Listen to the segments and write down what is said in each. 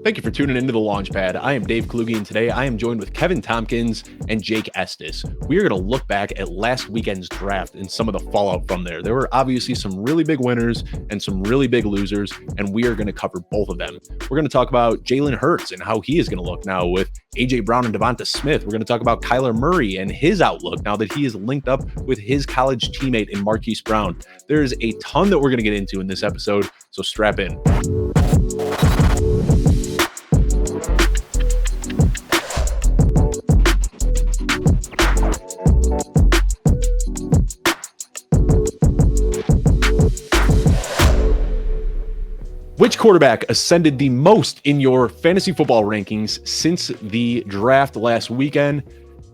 Thank you for tuning into the Launchpad. I am Dave Kluge, and today I am joined with Kevin Tompkins and Jake Estes. We are going to look back at last weekend's draft and some of the fallout from there. There were obviously some really big winners and some really big losers, and we are going to cover both of them. We're going to talk about Jalen Hurts and how he is going to look now with A.J. Brown and DeVonta Smith. We're going to talk about Kyler Murray and his outlook now that he is linked up with his college teammate in Marquise Brown. There's a ton that we're going to get into in this episode, so strap in. Which quarterback ascended the most in your fantasy football rankings since the draft last weekend?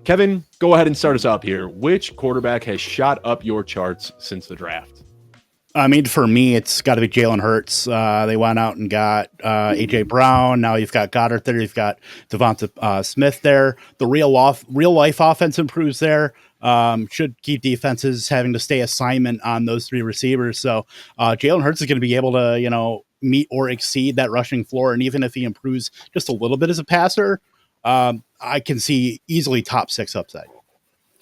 Kevin, go ahead and start us up here. Which quarterback has shot up your charts since the draft? I mean, for me, it's got to be Jalen Hurts. They went out and got A.J. Brown. Now you've got Goddard there. You've got DeVonta Smith there. The real life offense improves there. Should keep defenses having to stay assignment on those three receivers. So Jalen Hurts is going to be able to, meet or exceed that rushing floor. And even if he improves just a little bit as a passer, I can see easily top 6 upside.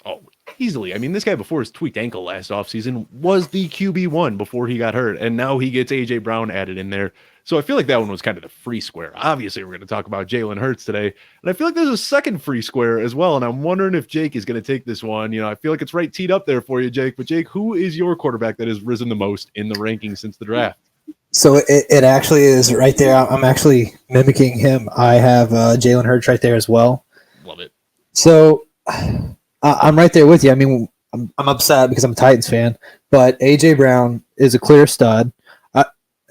Oh, easily. I mean, this guy before his tweaked ankle last offseason was the QB1 before he got hurt. And now he gets A.J. Brown added in there. So I feel like that one was kind of the free square. Obviously, we're going to talk about Jalen Hurts today. And I feel like there's a second free square as well. And I'm wondering if Jake is going to take this one. I feel like it's right teed up there for you, Jake. But Jake, who is your quarterback that has risen the most in the rankings since the draft? So it actually is right there. I'm actually mimicking him. I have Jalen Hurts right there as well. Love it. So I'm right there with you. I mean, I'm upset because I'm a Titans fan, but A.J. Brown is a clear stud.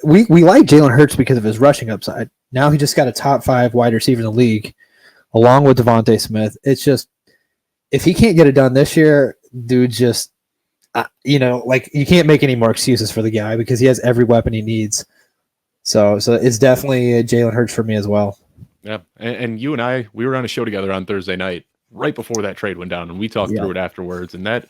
We like Jalen Hurts because of his rushing upside. Now he just got a top 5 wide receiver in the league, along with DeVonta Smith. It's just, if he can't get it done this year, dude, just you can't make any more excuses for the guy because he has every weapon he needs. So it's definitely Jalen Hurts for me as well. Yeah, and you and I, we were on a show together on Thursday night, right before that trade went down, and we talked through it afterwards, and that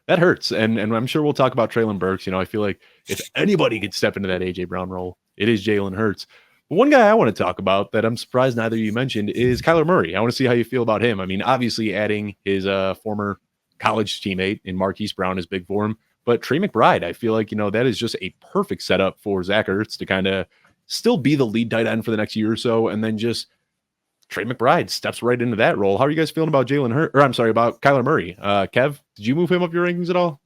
hurts. And I'm sure we'll talk about Treylon Burks. I feel like if anybody could step into that A.J. Brown role, it is Jalen Hurts. But one guy I want to talk about that I'm surprised neither of you mentioned is Kyler Murray. I want to see how you feel about him. I mean, obviously adding his former college teammate in Marquise Brown is big for him. But Trey McBride, I feel like, that is just a perfect setup for Zach Ertz to kind of still be the lead tight end for the next year or so. And then just Trey McBride steps right into that role. How are you guys feeling about about Kyler Murray? Kev, did you move him up your rankings at all?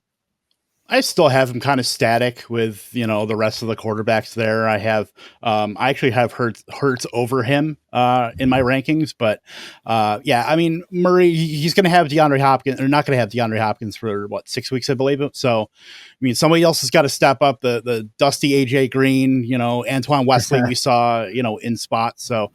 I still have him kind of static with, the rest of the quarterbacks there. I actually have Hurts over him in my rankings, but I mean, Murray, he's going to have DeAndre Hopkins, or not going to have DeAndre Hopkins for 6 weeks, I believe. So, I mean, somebody else has got to step up. The dusty AJ Green, Antoine Wesley, we saw, in spots. So,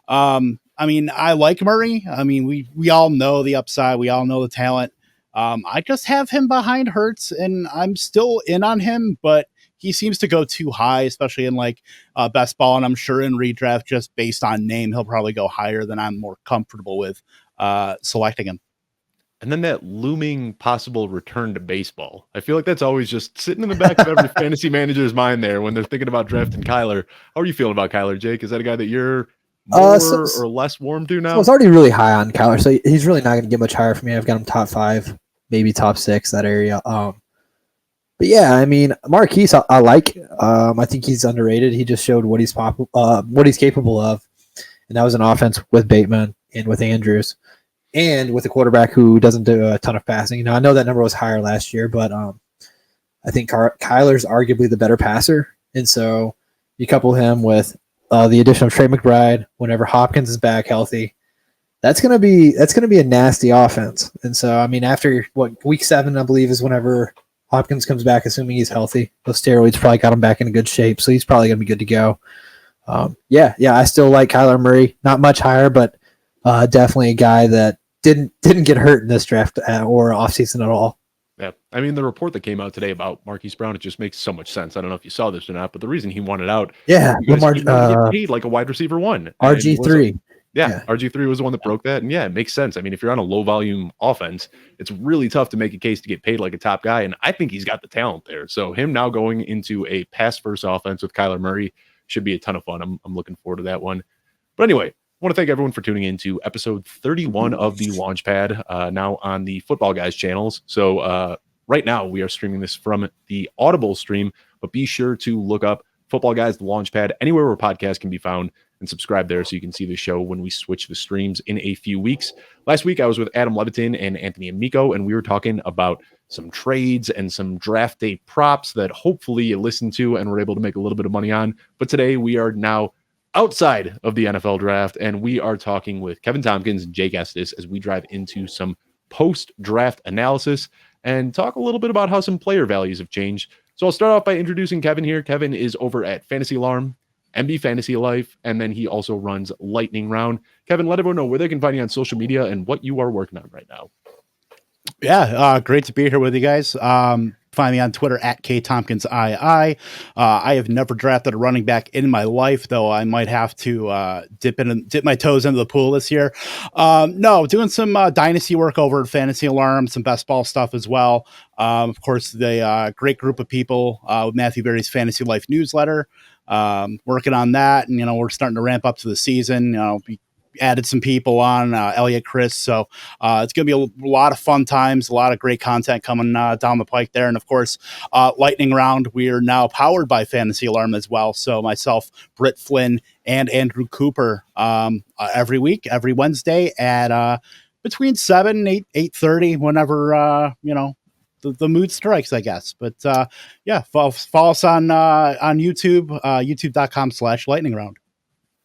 I mean, I like Murray. I mean, we all know the upside. We all know the talent. I just have him behind Hurts, and I'm still in on him, but he seems to go too high, especially in best ball. And I'm sure in redraft, just based on name, he'll probably go higher than I'm more comfortable with selecting him. And then that looming possible return to baseball. I feel like that's always just sitting in the back of every fantasy manager's mind there when they're thinking about drafting Kyler. How are you feeling about Kyler, Jake? Is that a guy that you're more or less warm to now? So it's already really high on Kyler, so he's really not going to get much higher for me. I've got him top 5, maybe top 6, that area. But yeah, I mean, Marquise, I like. I think he's underrated. He just showed what he's capable of, and that was an offense with Bateman and with Andrews, and with a quarterback who doesn't do a ton of passing. I know that number was higher last year, but I think Kyler's arguably the better passer, and so you couple him with the addition of Trey McBride whenever Hopkins is back healthy. That's gonna be a nasty offense. And so, I mean, after week 7, I believe, is whenever Hopkins comes back, assuming he's healthy. Those steroids probably got him back in good shape, so he's probably gonna be good to go. I still like Kyler Murray. Not much higher, but definitely a guy that didn't get hurt in this draft or offseason at all. Yeah, I mean, the report that came out today about Marquise Brown, it just makes so much sense. I don't know if you saw this or not, but the reason he wanted out, he get paid like a wide receiver 1. RG3. Yeah, RG3 was the one that broke that. And yeah, it makes sense. I mean, if you're on a low volume offense, it's really tough to make a case to get paid like a top guy. And I think he's got the talent there. So him now going into a pass first offense with Kyler Murray should be a ton of fun. I'm looking forward to that one. But anyway, I want to thank everyone for tuning in to episode 31 of the Launchpad, now on the Footballguys channels. So right now we are streaming this from the Audible stream, but be sure to look up Footballguys, the Launchpad, anywhere where podcasts can be found, and subscribe there so you can see the show when we switch the streams in a few weeks. Last week, I was with Adam Levitin and Anthony Amico, and we were talking about some trades and some draft day props that hopefully you listened to and were able to make a little bit of money on. But today, we are now outside of the NFL draft, and we are talking with Kevin Tompkins and Jake Estes as we drive into some post-draft analysis and talk a little bit about how some player values have changed. So I'll start off by introducing Kevin here. Kevin is over at Fantasy Alarm, MB Fantasy Life, and then he also runs Lightning Round. Kevin, let everyone know where they can find you on social media and what you are working on right now. Yeah, great to be here with you guys. Find me on Twitter at KTompkinsII. I have never drafted a running back in my life, though I might have to dip my toes into the pool this year. No, doing some dynasty work over at Fantasy Alarm, some best ball stuff as well. Of course, the great group of people with Matthew Berry's Fantasy Life newsletter. Working on that, and we're starting to ramp up to the season. We added some people on, Elliot, Chris, so it's gonna be a lot of fun times, a lot of great content coming down the pike there. And of course, Lightning Round, we are now powered by Fantasy Alarm as well, so myself, Britt Flynn, and Andrew Cooper every week, every Wednesday at between 7 and 8:30, whenever the mood strikes, I guess. But yeah, follow us on YouTube, youtube.com/lightning round.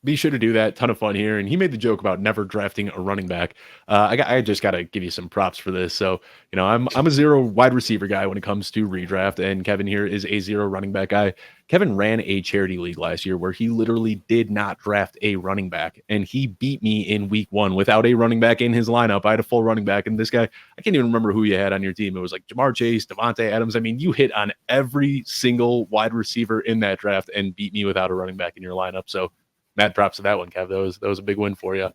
Be sure to do that. Ton of fun here. And he made the joke about never drafting a running back. I just got to give you some props for this. So, I'm a zero wide receiver guy when it comes to redraft, and Kevin here is a zero running back guy. Kevin ran a charity league last year where he literally did not draft a running back, and he beat me in week 1 without a running back in his lineup. I had a full running back, and this guy, I can't even remember who you had on your team. It was like Jamar Chase, DeVonta Adams. I mean, you hit on every single wide receiver in that draft and beat me without a running back in your lineup. So mad props to that one, Kev. That was a big win for you.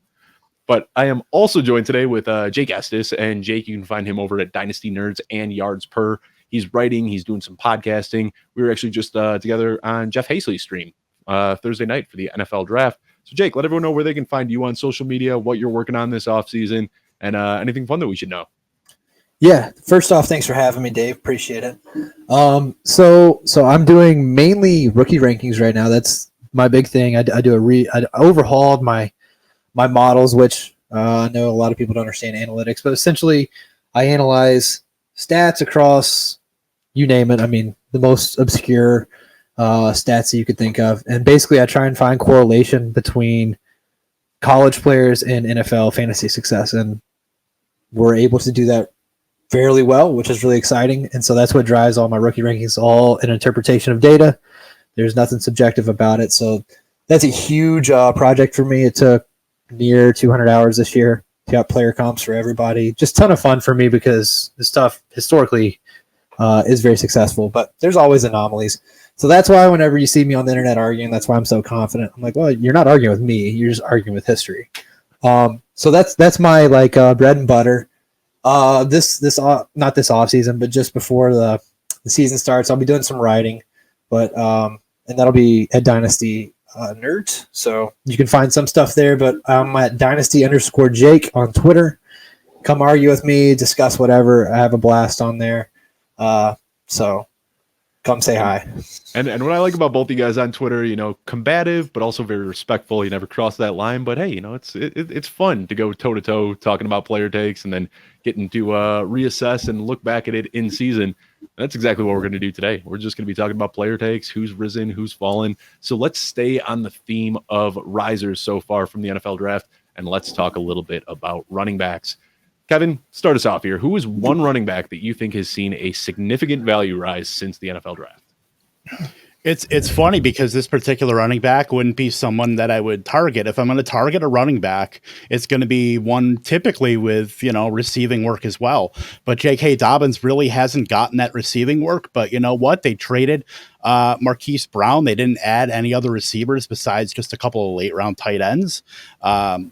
But I am also joined today with Jake Estes, and Jake, you can find him over at Dynasty Nerds and Yards Per. He's writing, he's doing some podcasting. We were actually just together on Jeff Hasley's stream Thursday night for the NFL draft. So Jake, let everyone know where they can find you on social media, what you're working on this offseason, and anything fun that we should know. Yeah, first off, thanks for having me, Dave. Appreciate it. So I'm doing mainly rookie rankings right now. That's my big thing. I overhauled my models, which I know a lot of people don't understand analytics, but essentially I analyze stats across, you name it. I mean, the most obscure stats that you could think of. And basically I try and find correlation between college players and NFL fantasy success. And we're able to do that fairly well, which is really exciting. And so that's what drives all my rookie rankings, all an interpretation of data. There's nothing subjective about it. So that's a huge project for me. It took near 200 hours this year. Got player comps for everybody. Just a ton of fun for me because this stuff historically is very successful, but there's always anomalies. So that's why whenever you see me on the internet arguing, that's why I'm so confident. I'm like, well, you're not arguing with me. You're just arguing with history. So that's my bread and butter. Not this off season, but just before the season starts, I'll be doing some writing, but and that'll be at Dynasty Nerd. So you can find some stuff there, but I'm at Dynasty_Jake on Twitter. Come argue with me, discuss whatever. I have a blast on there. So come say hi. And what I like about both you guys on Twitter, combative, but also very respectful. You never cross that line, but hey, it's fun to go toe to toe talking about player takes and then getting to reassess and look back at it in season. That's exactly what we're going to do today. We're just going to be talking about player takes, who's risen, who's fallen. So let's stay on the theme of risers so far from the NFL draft, and let's talk a little bit about running backs. Kevin, start us off here. Who is one running back that you think has seen a significant value rise since the NFL draft? It's funny because this particular running back wouldn't be someone that I would target. If I'm going to target a running back, it's going to be one typically with, receiving work as well. But J.K. Dobbins really hasn't gotten that receiving work. But you know what? They traded Marquise Brown. They didn't add any other receivers besides just a couple of late round tight ends.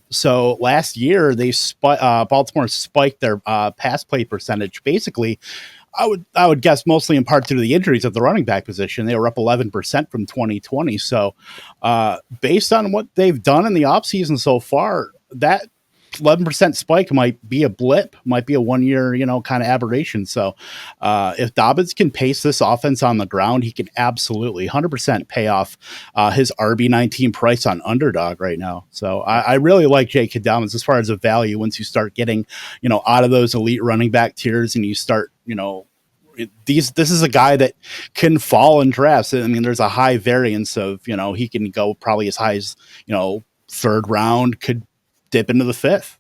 So last year, Baltimore spiked their pass play percentage basically I would guess mostly in part due to the injuries at the running back position. They were up 11% from 2020. So based on what they've done in the offseason so far, that 11% spike might be a blip, might be a 1 year, kind of aberration. So if Dobbins can pace this offense on the ground, he can absolutely 100% pay off his RB19 price on Underdog right now. So I really like J.K. Dobbins as far as a value once you start getting, out of those elite running back tiers and you start, this is a guy that can fall in drafts. I mean, there's a high variance of, he can go probably as high as, third round, could dip into the fifth.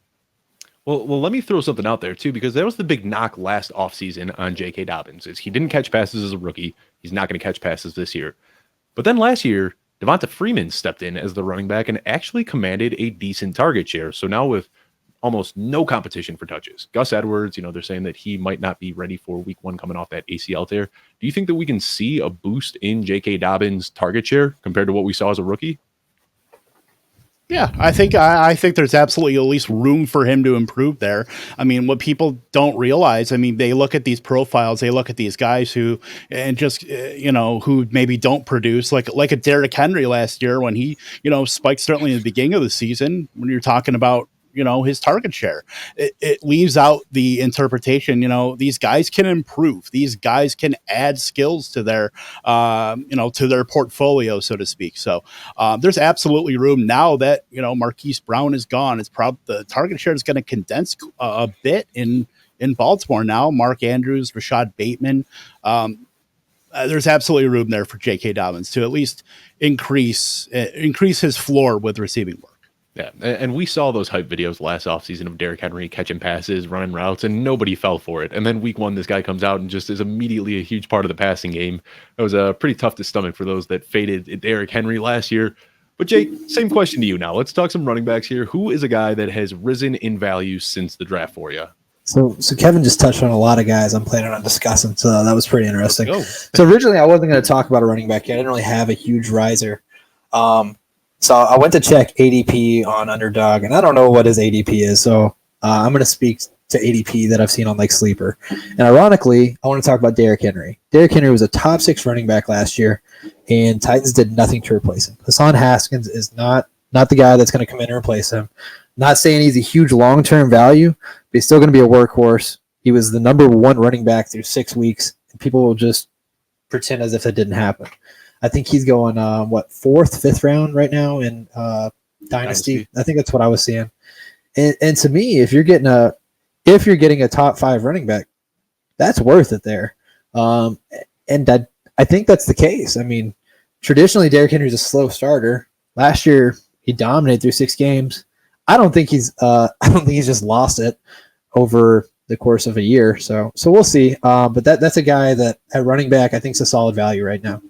Well, let me throw something out there too, because that was the big knock last offseason on J.K. Dobbins is he didn't catch passes as a rookie. He's not going to catch passes this year. But then last year, DeVonta Freeman stepped in as the running back and actually commanded a decent target share. So now with almost no competition for touches, Gus Edwards, they're saying that he might not be ready for week 1 coming off that ACL tear. Do you think that we can see a boost in J.K. Dobbins' target share compared to what we saw as a rookie? Yeah, I think there's absolutely at least room for him to improve there. I mean, what people don't realize, they look at these profiles, they look at these guys who maybe don't produce like a Derrick Henry last year when he, spiked certainly in the beginning of the season when you're talking about, his target share. It leaves out the interpretation, these guys can improve. These guys can add skills to their, to their portfolio, so to speak. So there's absolutely room now that, Marquise Brown is gone. It's probably the target share is going to condense a bit in Baltimore now. Mark Andrews, Rashad Bateman. There's absolutely room there for J.K. Dobbins to at least increase his floor with receiving work. Yeah, and we saw those hype videos last offseason of Derrick Henry catching passes, running routes, and nobody fell for it. And then week 1, this guy comes out and just is immediately a huge part of the passing game. It was pretty tough to stomach for those that faded Derrick Henry last year. But Jake, same question to you now. Let's talk some running backs here. Who is a guy that has risen in value since the draft for you? So Kevin just touched on a lot of guys I'm planning on discussing, so that was pretty interesting. So originally I wasn't going to talk about a running back yet. I didn't really have a huge riser. So I went to check ADP on Underdog, and I don't know what his ADP is. So I'm going to speak to ADP that I've seen on like Sleeper. And ironically, I want to talk about Derrick Henry. Derrick Henry was a top 6 running back last year, and Titans did nothing to replace him. Hassan Haskins is not the guy that's going to come in and replace him. Not saying he's a huge long-term value, but he's still going to be a workhorse. He was the number 1 running back through 6 weeks, and people will just pretend as if it didn't happen. I think he's going, 4th, 5th round right now in Dynasty. I think that's what I was seeing. And to me, if you're getting a top 5 running back, that's worth it there. And I think that's the case. I mean, traditionally Derrick Henry's a slow starter. Last year he dominated through 6 games. I don't think he's just lost it over the course of a year. So we'll see. But that's a guy that at running back I think is a solid value right now.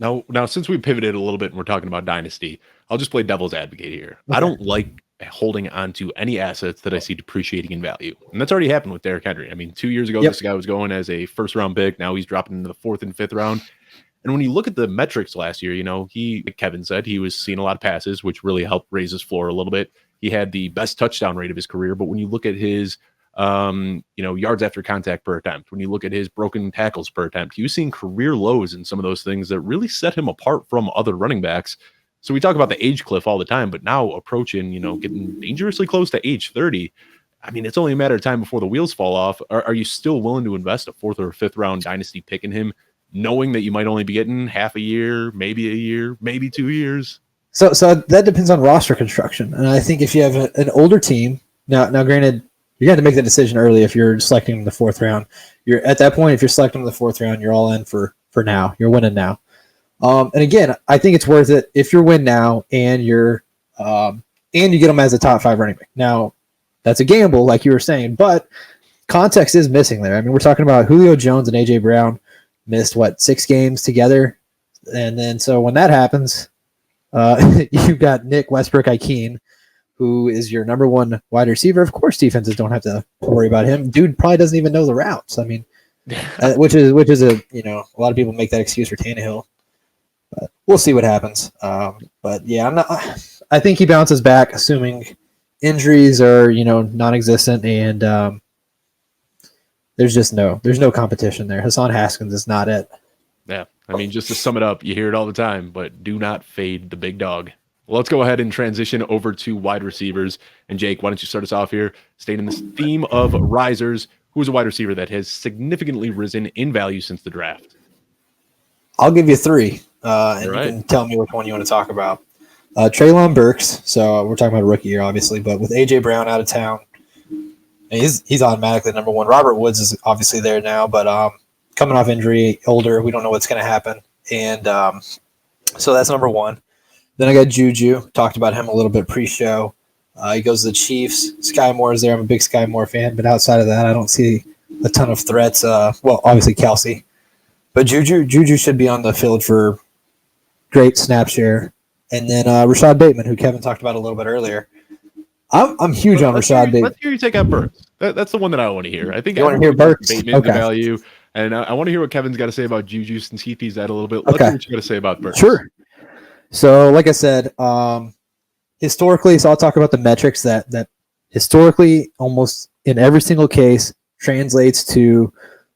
Now, since we pivoted a little bit and we're talking about Dynasty, I'll just play devil's advocate here. Okay. I don't like holding on to any assets that I see depreciating in value. And that's already happened with Derrick Henry. I mean, 2 years ago, This guy was going as a 1st-round pick. Now he's dropping into the 4th and 5th round. And when you look at the metrics last year, he, like Kevin said, he was seeing a lot of passes, which really helped raise his floor a little bit. He had the best touchdown rate of his career. But when you look at his yards after contact per attempt, when you look at his broken tackles per attempt, he was seeing career lows in some of those things that really set him apart from other running backs. So we talk about the age cliff all the time, but now approaching, getting dangerously close to age 30. I mean, it's only a matter of time before the wheels fall off. Are you still willing to invest a 4th or 5th round dynasty pick in him, knowing that you might only be getting half a year, maybe 2 years? So that depends on roster construction. And I think if you have an older team, now granted, you're going to make the decision early if you're selecting the 4th round. You're at that point, if you're selecting the 4th round, you're all in for now. You're winning now. And again, I think it's worth it if you win now and you get them as a top 5 running back. Now, that's a gamble, like you were saying, but context is missing there. I mean, we're talking about Julio Jones and AJ Brown missed 6 games together, and then so when that happens, you've got Nick Westbrook-Ikeen, who is your number 1 wide receiver. Of course, defenses don't have to worry about him. Dude probably doesn't even know the routes. I mean, which is a lot of people make that excuse for Tannehill. But we'll see what happens. But yeah, I think he bounces back, assuming injuries are non-existent, and there's no competition there. Hassan Haskins is not it. Yeah. I mean, just to sum it up, you hear it all the time, but do not fade the big dog. Well, let's go ahead and transition over to wide receivers. And Jake, why don't you start us off here, staying in this theme of risers? Who's a wide receiver that has significantly risen in value since the draft? I'll give you 3, and you can tell me which one you want to talk about. Treylon Burks. So we're talking about a rookie year, obviously, but with A.J. Brown out of town, he's automatically number 1. Robert Woods is obviously there now, but coming off injury, older, we don't know what's going to happen. And so that's number 1. Then I got JuJu. Talked about him a little bit pre-show. He goes to the Chiefs. Sky Moore is there. I'm a big Sky Moore fan, but outside of that, I don't see a ton of threats. Well, obviously Kelsey. But JuJu should be on the field for great snap share. And then Rashad Bateman, who Kevin talked about a little bit earlier. I'm huge on Rashad Bateman. Let's hear you take out Burks. That's the one that I want to hear. I think you want to hear Burks? Bateman, okay. The value. And I want to hear what Kevin's got to say about JuJu since he teased that a little bit. Let's hear what you got to say about Burks. Sure. So, like I said, historically, so I'll talk about the metrics that historically, almost in every single case, translates to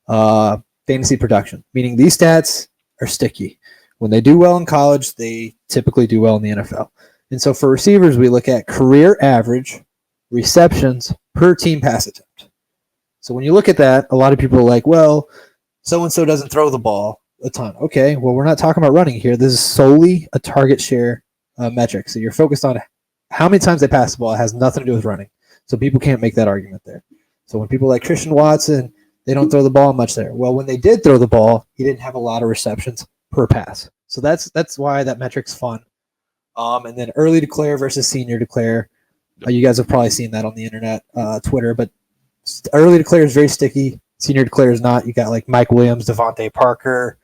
fantasy production, meaning these stats are sticky. When they do well in college, they typically do well in the NFL. And so for receivers, we look at career average receptions per team pass attempt. So when you look at that, a lot of people are like, well, so-and-so doesn't throw the ball a ton. Okay, well, we're not talking about running here. This is solely a target share metric. So you're focused on how many times they pass the ball. It has nothing to do with running. So people can't make that argument there. So when people like Christian Watson, they don't throw the ball much there. Well, when they did throw the ball, he didn't have a lot of receptions per pass. So that's why that metric's fun. And then early declare versus senior declare. You guys have probably seen that on the internet, Twitter, but early declare is very sticky. Senior declare is not. You got like Mike Williams, DeVonta Parker,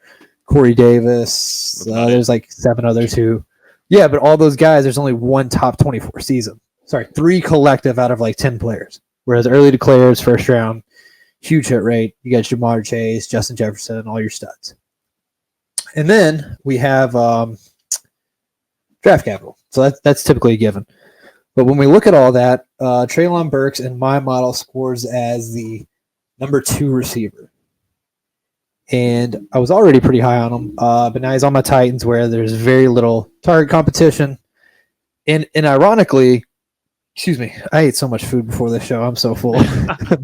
Corey Davis. There's like 7 others who, but all those guys, there's only one top 24 season. Sorry, 3 collective out of like 10 players. Whereas early declares, first round, huge hit rate. You got Jamar Chase, Justin Jefferson, all your studs. And then we have draft capital. So that's typically a given. But when we look at all that, Treylon Burks in my model scores as the number 2 receiver. And I was already pretty high on him, but now he's on my Titans where there's very little target competition. And ironically, excuse me, I ate so much food before this show. I'm so full.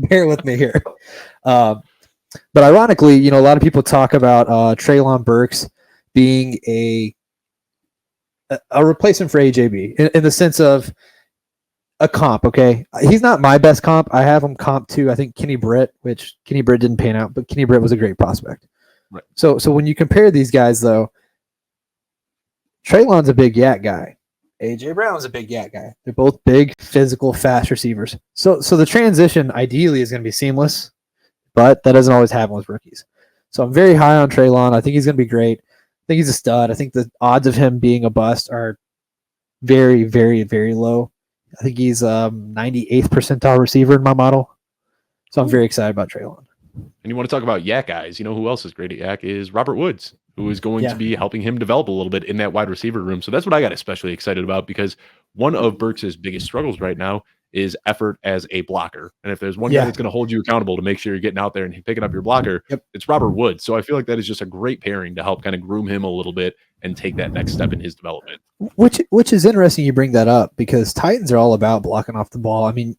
Bear with me here. But ironically, a lot of people talk about Treylon Burks being a replacement for AJB in the sense of a comp, okay? He's not my best comp. I have him comp to, I think, Kenny Britt, which Kenny Britt didn't pan out, but Kenny Britt was a great prospect. Right. So when you compare these guys, though, Treylon's a big yak guy. AJ Brown's a big yak guy. They're both big, physical, fast receivers. So the transition ideally is going to be seamless, but that doesn't always happen with rookies. So I'm very high on Treylon. I think he's going to be great. I think he's a stud. I think the odds of him being a bust are very, very, very low. I think he's 98th percentile receiver in my model. So I'm very excited about Treylon. And you want to talk about yak guys. You know who else is great at yak is Robert Woods, who is going to be helping him develop a little bit in that wide receiver room. So that's what I got especially excited about because one of Burks' biggest struggles right now is effort as a blocker. And if there's one guy that's going to hold you accountable to make sure you're getting out there and picking up your blocker, it's Robert Woods. So I feel like that is just a great pairing to help kind of groom him a little bit and take that next step in his development. Which is interesting you bring that up because Titans are all about blocking off the ball. I mean,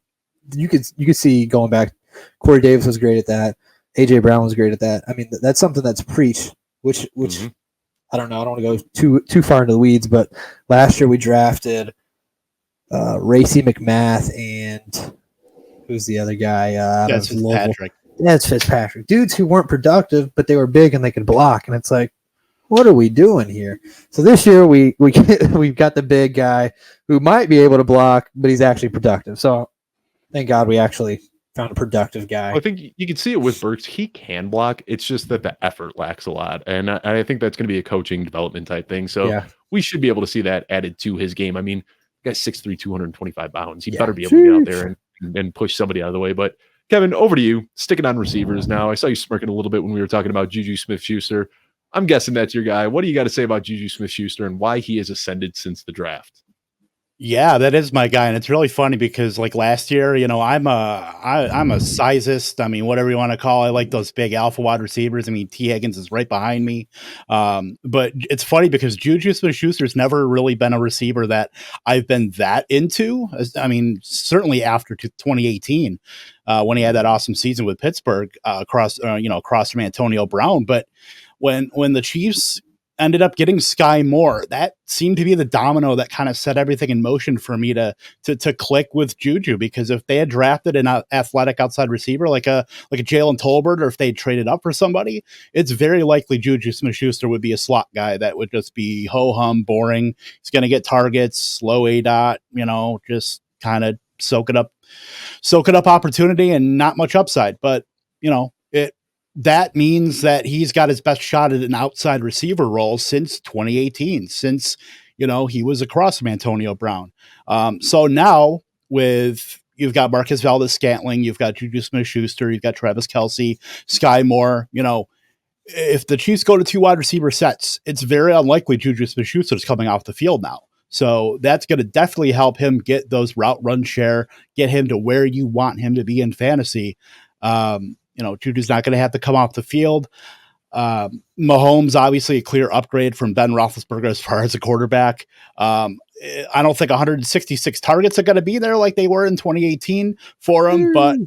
you could see going back, Corey Davis was great at that. AJ Brown was great at that. I mean, that's something that's preached, which I don't know. I don't want to go too far into the weeds, but last year we drafted Racey McMath and who's the other guy? That's Fitzpatrick. That's Fitzpatrick. Dudes who weren't productive, but they were big and they could block. And it's like, what are we doing here? So this year we've got the big guy who might be able to block, but he's actually productive. So thank God we actually found a productive guy. Well, I think you can see it with Burks. He can block. It's just that the effort lacks a lot. And I think that's going to be a coaching development type thing. So we should be able to see that added to his game. I mean, the guy's 6'3", 225 pounds. He better be able to get out there and push somebody out of the way. But Kevin, over to you. Sticking on receivers now. I saw you smirking a little bit when we were talking about JuJu Smith-Schuster. I'm guessing that's your guy. What do you got to say about JuJu Smith-Schuster and why he has ascended since the draft? Yeah, that is my guy, and it's really funny because like last year, I'm a sizist. I mean, whatever you want to call it, I like those big alpha wide receivers. I mean, T Higgins is right behind me. But it's funny because JuJu Smith-Schuster's never really been a receiver that I've been that into. I mean, certainly after 2018, when he had that awesome season with Pittsburgh, across from Antonio Brown. But when the Chiefs ended up getting Sky Moore, that seemed to be the domino that kind of set everything in motion for me to click with JuJu, because if they had drafted an athletic outside receiver like a Jalen Tolbert, or if they traded up for somebody, it's very likely JuJu Smith-Schuster would be a slot guy that would just be ho-hum, boring. He's going to get targets, low ADOT, just kind of soaking up opportunity and not much upside. But that means that he's got his best shot at an outside receiver role since 2018, since, he was across from Antonio Brown. So now you've got Marcus Valdes-Scantling, you've got JuJu Smith-Schuster, you've got Travis Kelce, Sky Moore, if the Chiefs go to 2 wide receiver sets, it's very unlikely JuJu Smith-Schuster is coming off the field now. So that's going to definitely help him get those route run share, get him to where you want him to be in fantasy. Juju's not going to have to come off the field. Mahomes, obviously a clear upgrade from Ben Roethlisberger as far as a quarterback. I don't think 166 targets are going to be there like they were in 2018 for him, but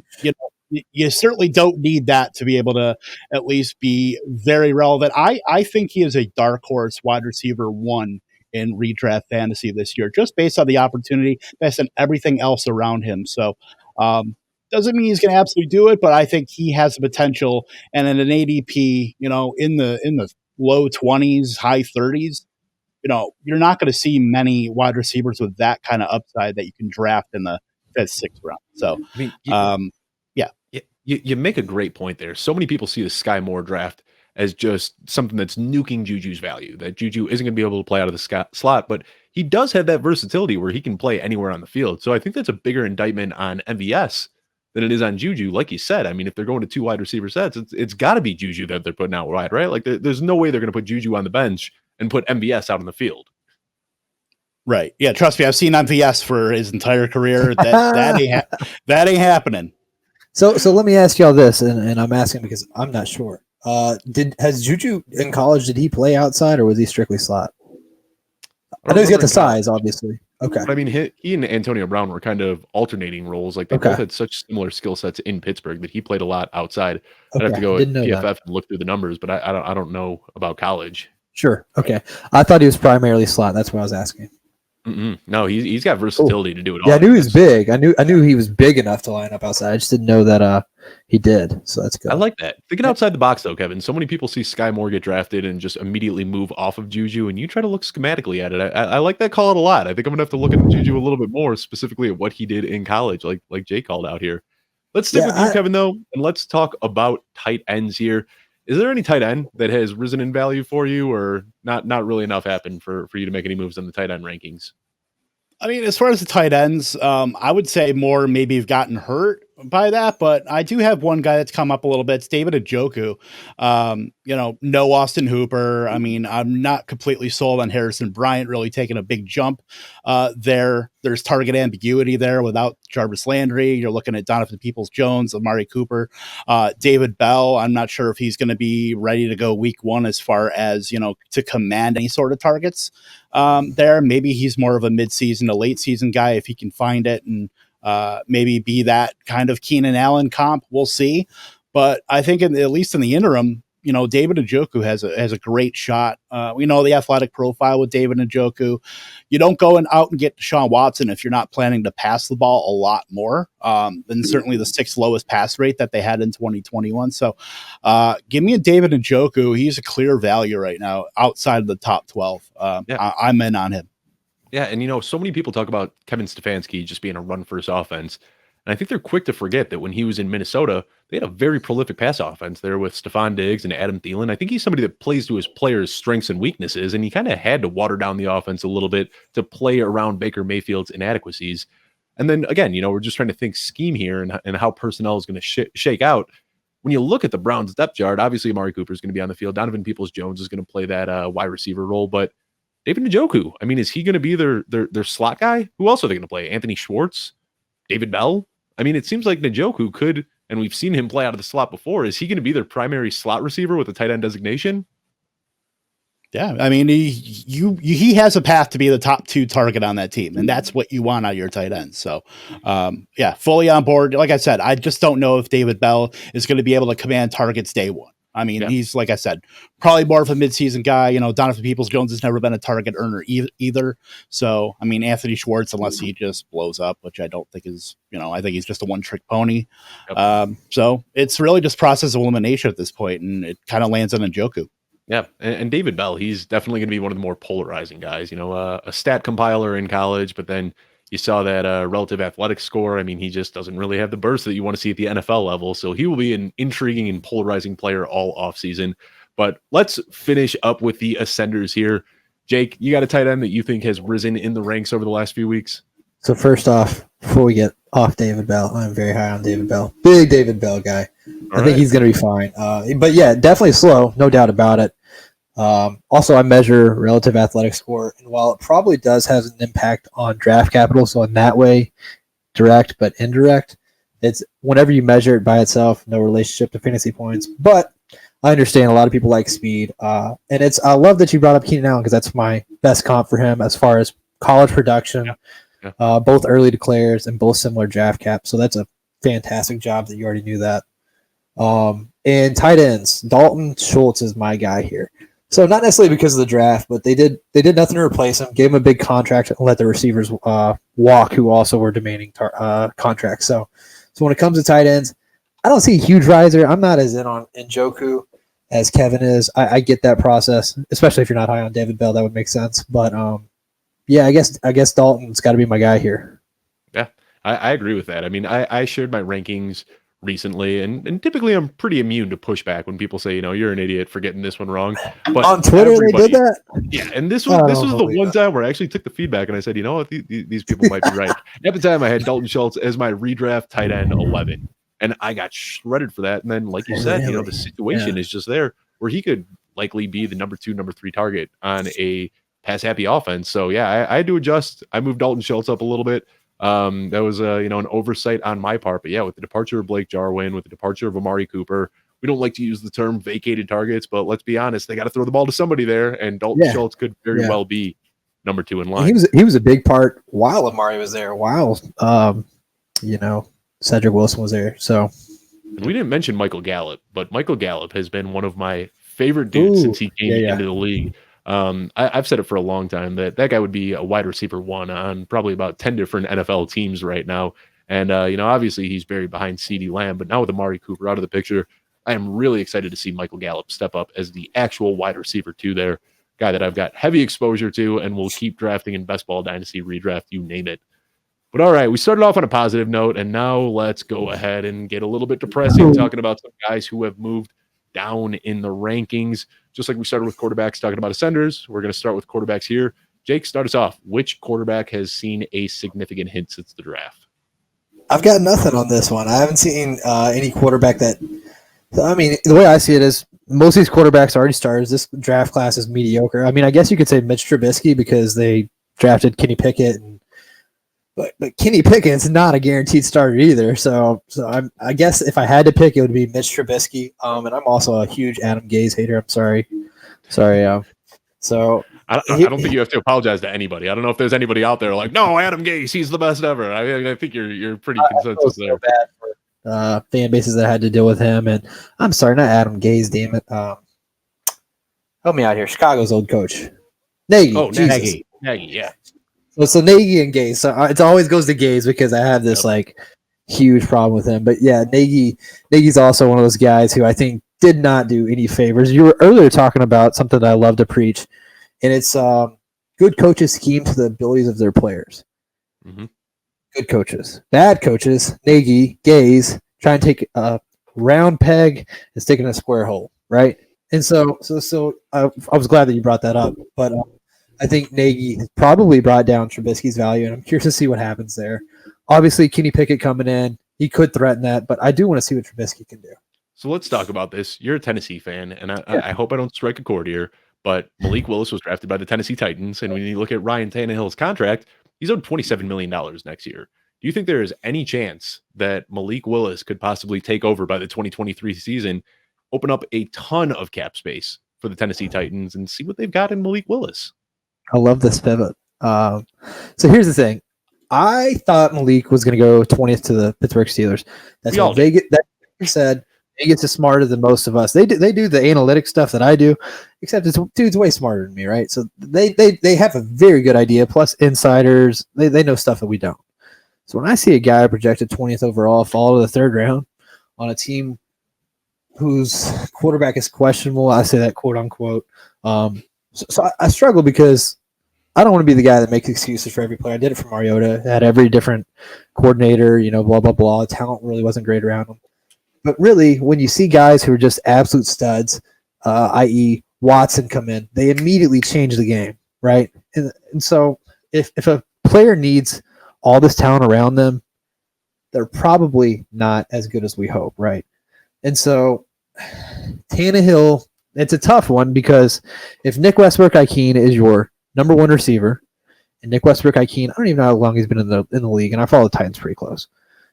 you certainly don't need that to be able to at least be very relevant. I think he is a dark horse wide receiver 1 in redraft fantasy this year, just based on the opportunity, based on everything else around him. So, doesn't mean he's going to absolutely do it, but I think he has the potential. And in an ADP, in the low 20s, high 30s, you're not going to see many wide receivers with that kind of upside that you can draft in the 5th, 6th round. So, yeah. You make a great point there. So many people see the Sky Moore draft as just something that's nuking JuJu's value, that JuJu isn't going to be able to play out of the slot, but he does have that versatility where he can play anywhere on the field. So I think that's a bigger indictment on MVS than it is on JuJu. Like you said, I mean, if they're going to 2 wide receiver sets, it's got to be JuJu that they're putting out wide, right? Like there's no way they're going to put JuJu on the bench and put MVS out on the field. Right. Yeah. Trust me. I've seen MVS for his entire career. That ain't happening. So let me ask y'all this, and I'm asking because I'm not sure. Has JuJu in college, did he play outside or was he strictly slot? I know he's got the size, obviously. Okay. But I mean, he and Antonio Brown were kind of alternating roles. Like they both had such similar skill sets in Pittsburgh that he played a lot outside. I'd have to go at PFF and look through the numbers, but I don't know about college. Sure. Okay. I thought he was primarily slot. That's what I was asking. No, he's got versatility to do it all. Yeah, I knew he was big. I knew he was big enough to line up outside. I just didn't know that he did. So that's good. I like that. Thinking outside the box though, Kevin. So many people see Sky Moore get drafted and just immediately move off of JuJu, and you try to look schematically at it. I like that call out a lot. I think I'm gonna have to look at JuJu a little bit more, specifically at what he did in college, like Jay called out here. Let's stick with you, Kevin, though, and let's talk about tight ends here. Is there any tight end that has risen in value for you, or not really enough happened for you to make any moves on the tight end rankings? I mean, as far as the tight ends, I would say more maybe have gotten hurt by that, but I do have one guy that's come up a little bit. It's David Njoku. No Austin Hooper. I mean, I'm not completely sold on Harrison Bryant really taking a big jump there. There's target ambiguity there without Jarvis Landry. You're looking at Donovan Peoples-Jones, Amari Cooper, David Bell. I'm not sure if he's going to be ready to go week 1 as far as, to command any sort of targets there. Maybe he's more of a midseason to late season guy if he can find it and maybe be that kind of Keenan Allen comp. We'll see. But I think at least in the interim, David Njoku has a great shot. We know the athletic profile with David Njoku. You don't go out and get Deshaun Watson if you're not planning to pass the ball a lot more than certainly the 6th lowest pass rate that they had in 2021. So give me a David Njoku. He's a clear value right now outside of the top 12. I'm in on him. Yeah, and so many people talk about Kevin Stefanski just being a run-first offense. And I think they're quick to forget that when he was in Minnesota, they had a very prolific pass offense there with Stephon Diggs and Adam Thielen. I think he's somebody that plays to his players' strengths and weaknesses, and he kind of had to water down the offense a little bit to play around Baker Mayfield's inadequacies. And then, again, we're just trying to think scheme here and how personnel is going to shake out. When you look at the Browns' depth chart, obviously Amari Cooper is going to be on the field. Donovan Peoples-Jones is going to play that wide receiver role, but David Njoku. I mean, is he going to be their slot guy? Who else are they going to play? Anthony Schwartz? David Bell? I mean, it seems like Njoku could, and we've seen him play out of the slot before. Is he going to be their primary slot receiver with a tight end designation? Yeah, I mean, he has a path to be the top 2 target on that team, and that's what you want out of your tight end. So, yeah, fully on board. Like I said, I just don't know if David Bell is going to be able to command targets day one. I mean, he's, like I said, probably more of a midseason guy. Donovan Peoples-Jones has never been a target earner either. So, I mean, Anthony Schwartz, unless he just blows up, which I don't think is, I think he's just a one-trick pony. Yep. So it's really just process of elimination at this point, and it kind of lands on Njoku. Yeah, and David Bell, he's definitely going to be one of the more polarizing guys. A stat compiler in college, but then you saw that relative athletic score. I mean, he just doesn't really have the burst that you want to see at the NFL level. So he will be an intriguing and polarizing player all offseason. But let's finish up with the ascenders here. Jake, you got a tight end that you think has risen in the ranks over the last few weeks? So first off, before we get off David Bell, I'm very high on David Bell. Big David Bell guy. I think he's going to be fine. But yeah, definitely slow, no doubt about it. Also, I measure relative athletic score, and while it probably does have an impact on draft capital, so in that way, direct but indirect, it's whenever you measure it by itself, no relationship to fantasy points. But I understand a lot of people like speed, and I love that you brought up Keenan Allen because that's my best comp for him as far as college production, both early declares and both similar draft caps. So that's a fantastic job that you already knew that. And tight ends, Dalton Schultz is my guy here. So not necessarily because of the draft, but they did nothing to replace him, gave him a big contract, and let the receivers walk, who also were demanding contracts. So when it comes to tight ends, I don't see a huge riser. I'm not as in on Njoku as Kevin is. I get that process, especially if you're not high on David Bell. That would make sense. But yeah, I guess Dalton's got to be my guy here. Yeah, I agree with that. I mean, I shared my rankings recently, and typically I'm pretty immune to pushback when people say, you're an idiot for getting this one wrong. But on Twitter they did that? Yeah, and this was the one time where I actually took the feedback and I said, what, these people might be right. At the time I had Dalton Schultz as my redraft tight end 11, and I got shredded for that. And then, like you said, the situation is just there where he could likely be the number 2, number 3 target on a pass happy offense. So yeah, I had to adjust. I moved Dalton Schultz up a little bit. That was an oversight on my part, but yeah, with the departure of Blake Jarwin, with the departure of Amari Cooper, we don't like to use the term vacated targets, but let's be honest, they got to throw the ball to somebody there, and Dalton Schultz could very well be number 2 in line. He was a big part while Amari was there, while Cedric Wilson was there. So, and we didn't mention Michael Gallup, but Michael Gallup has been one of my favorite dudes since he came into the league. I've said it for a long time that guy would be a wide receiver 1 on probably about 10 different NFL teams right now. And, obviously he's buried behind CeeDee Lamb, but now with Amari Cooper out of the picture, I am really excited to see Michael Gallup step up as the actual wide receiver 2 there, guy that I've got heavy exposure to and will keep drafting in Best Ball Dynasty, redraft, you name it. But all right, we started off on a positive note, and now let's go ahead and get a little bit depressing, talking about some guys who have moved down in the rankings. Just like we started with quarterbacks talking about ascenders, we're going to start with quarterbacks here. Jake, start us off. Which quarterback has seen a significant hit since the draft? I've got nothing on this one. I haven't seen any quarterback that – I mean, the way I see it is most of these quarterbacks already starters. This draft class is mediocre. I mean, I guess you could say Mitch Trubisky because they drafted Kenny Pickett. But Kenny Pickett's not a guaranteed starter either. So I guess if I had to pick, it would be Mitch Trubisky. And I'm also a huge Adam Gase hater. I'm sorry. So I don't think you have to apologize to anybody. I don't know if there's anybody out there like, no, Adam Gase, he's the best ever. I think you're pretty consensus there. So bad for fan bases that had to deal with him, and I'm sorry, not Adam Gase. Damn it. Help me out here. Chicago's old coach, Nagy. Oh, Nagy, yeah. So Nagy and Gase. So it always goes to Gase because I have this huge problem with him. But yeah, Nagy's also one of those guys who I think did not do any favors. You were earlier talking about something that I love to preach, and it's good coaches scheme to the abilities of their players. Mm-hmm. Good coaches. Bad coaches, Nagy, Gase, try and take a round peg and stick it in a square hole, right? And so I was glad that you brought that up. But I think Nagy has probably brought down Trubisky's value, and I'm curious to see what happens there. Obviously, Kenny Pickett coming in, he could threaten that, but I do want to see what Trubisky can do. So let's talk about this. You're a Tennessee fan, and I hope I don't strike a chord here, But Malik Willis was drafted by the Tennessee Titans, and when you look at Ryan Tannehill's contract, he's owed $27 million next year. Do you think there is any chance that Malik Willis could possibly take over by the 2023 season, open up a ton of cap space for the Tennessee Titans, and see what they've got in Malik Willis? I love this pivot. So here's the thing. I thought Malik was going to go 20th to the Pittsburgh Steelers. That's what Vegas said. Vegas is smarter than most of us. They do the analytic stuff that I do, except this dude's way smarter than me, right? So they have a very good idea. Plus insiders, they know stuff that we don't. So when I see a guy projected 20th overall fall to the third round on a team whose quarterback is questionable, I say that quote unquote. So I struggle because I don't want to be the guy that makes excuses for every player. I did it for Mariota. Had every different coordinator, blah, blah, blah. Talent really wasn't great around him. But really, when you see guys who are just absolute studs, i.e. Watson come in, they immediately change the game, right? And so if a player needs all this talent around them, they're probably not as good as we hope, right? And so Tannehill, it's a tough one because if Nick Westbrook-Ikine is your number one receiver, and Nick Westbrook-Ikine, I don't even know how long he's been in the league, and I follow the Titans pretty close.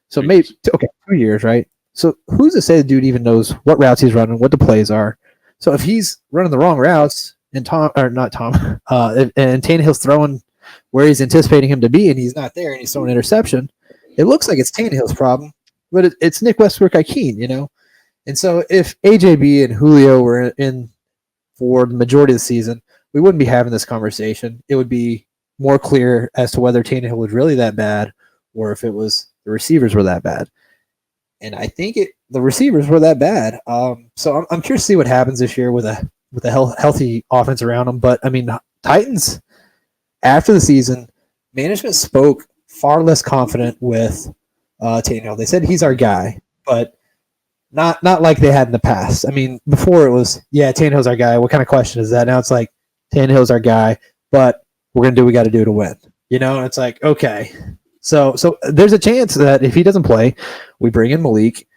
So maybe 2 years, right? So who's to say the dude even knows what routes he's running, what the plays are? So if he's running the wrong routes, and Tannehill's throwing where he's anticipating him to be, and he's not there, and he's throwing an interception, it looks like it's Tannehill's problem, but it's Nick Westbrook-Ikine, And so if AJB and Julio were in for the majority of the season, we wouldn't be having this conversation. It would be more clear as to whether Tannehill was really that bad or if it was the receivers were that bad. And I think the receivers were that bad. So I'm curious to see what happens this year with a healthy offense around them. But, I mean, Titans, after the season, management spoke far less confident with Tannehill. They said he's our guy, but not like they had in the past. I mean, before it was, Tannehill's our guy. What kind of question is that? Now it's like, Tannehill's our guy, but we're going to do what we got to do to win. And it's like, okay. So there's a chance that if he doesn't play, we bring in Malik.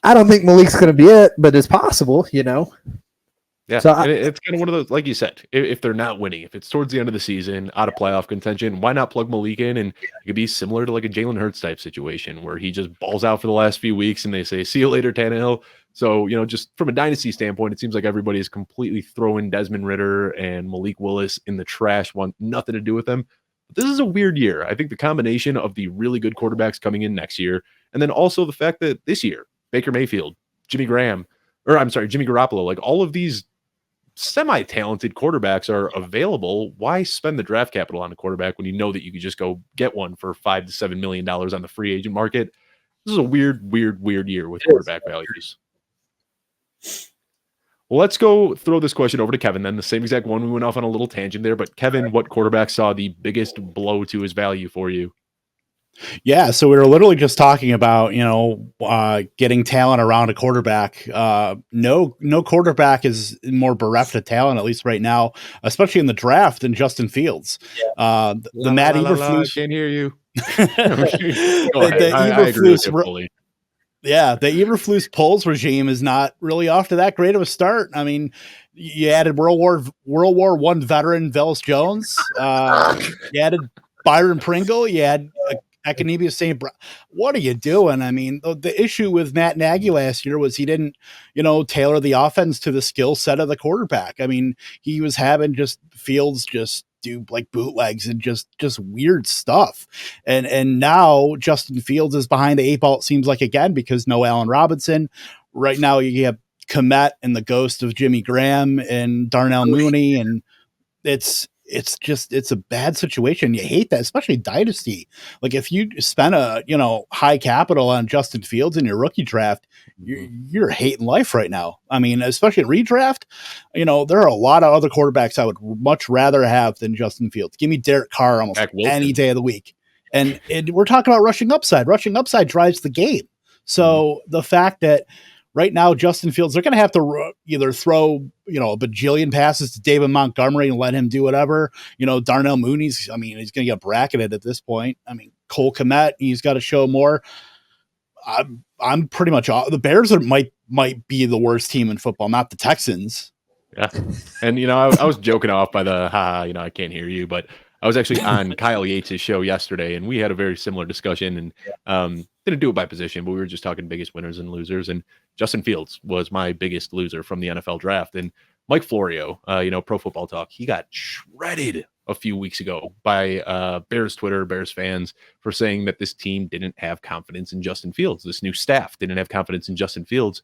I don't think Malik's going to be it, but it's possible, Yeah, so it's kind of one of those, like you said, if they're not winning, if it's towards the end of the season, out of playoff contention, why not plug Malik in? And it could be similar to like a Jalen Hurts type situation where he just balls out for the last few weeks and they say, see you later, Tannehill. So, just from a dynasty standpoint, it seems like everybody is completely throwing Desmond Ridder and Malik Willis in the trash, want nothing to do with them. But this is a weird year. I think the combination of the really good quarterbacks coming in next year, and then also the fact that this year, Baker Mayfield, Jimmy Garoppolo, like all of these semi-talented quarterbacks are available. Why spend the draft capital on a quarterback when you know that you could just go get one for $5 to $7 million on the free agent market? This is a weird year with quarterback values. Well, let's go throw this question over to Kevin then. The same exact one. We went off on a little tangent there, but Kevin, what quarterback saw the biggest blow to his value for you? Yeah, so we were literally just talking about, getting talent around a quarterback. No quarterback is more bereft of talent, at least right now, especially in the draft, than Justin Fields. The Matt Eberflus. Can't hear you. I agree with you fully. Yeah, the Eberflus Pulse regime is not really off to that great of a start. I mean, you added World War I veteran Velus Jones. You added Byron Pringle. You had Ekenebia St. Brown. What are you doing? I mean, the issue with Matt Nagy last year was he didn't, tailor the offense to the skill set of the quarterback. I mean, he was having Fields just do like bootlegs and just weird stuff. And now Justin Fields is behind the 8 ball, it seems like, again, because no Allen Robinson. Right now you have Kmet and the ghost of Jimmy Graham and Darnell Mooney, and it's a bad situation. You hate that, especially Dynasty. Like if you spend a high capital on Justin Fields in your rookie draft, you're hating life right now. I mean, especially in redraft, there are a lot of other quarterbacks I would much rather have than Justin Fields. Give me Derek Carr almost any day of the week. And we're talking about rushing upside. Rushing upside drives the game. So the fact that right now, Justin Fields, they're going to have to either throw, a bajillion passes to David Montgomery and let him do whatever. Darnell Mooney's, he's going to get bracketed at this point. I mean, Cole Kmet, he's got to show more. I'm pretty much off. The Bears might be the worst team in football, not the Texans. Yeah. And, I was joking off by the, I can't hear you, but I was actually on Kyle Yates' show yesterday, and we had a very similar discussion, and didn't do it by position, but we were just talking biggest winners and losers, and Justin Fields was my biggest loser from the NFL draft. And Mike Florio, Pro Football Talk, he got shredded a few weeks ago by Bears Twitter, Bears fans, for saying that this team didn't have confidence in Justin Fields. This new staff didn't have confidence in Justin Fields.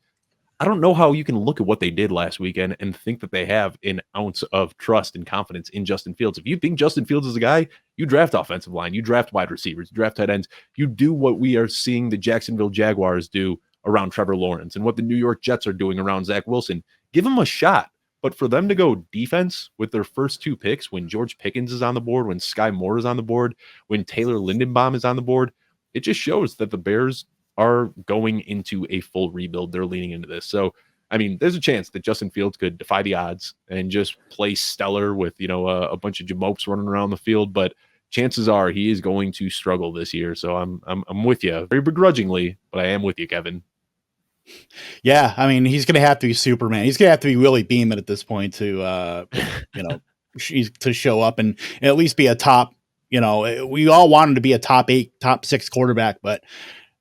I don't know how you can look at what they did last weekend and think that they have an ounce of trust and confidence in Justin Fields. If you think Justin Fields is a guy, you draft offensive line, you draft wide receivers, you draft tight ends, you do what we are seeing the Jacksonville Jaguars do around Trevor Lawrence and what the New York Jets are doing around Zach Wilson. Give them a shot. But for them to go defense with their first 2 picks, when George Pickens is on the board, when Sky Moore is on the board, when Taylor Lindenbaum is on the board, it just shows that the Bears are going into a full rebuild. They're leaning into this. So, I mean, there's a chance that Justin Fields could defy the odds and just play stellar with, a bunch of jamopes running around the field. But chances are he is going to struggle this year. So I'm with you very begrudgingly, but I am with you, Kevin. Yeah, I mean, he's going to have to be Superman. He's going to have to be Willie Beeman at this point to, to show up and at least be a top. We all want him to be a top 8, top 6 quarterback, but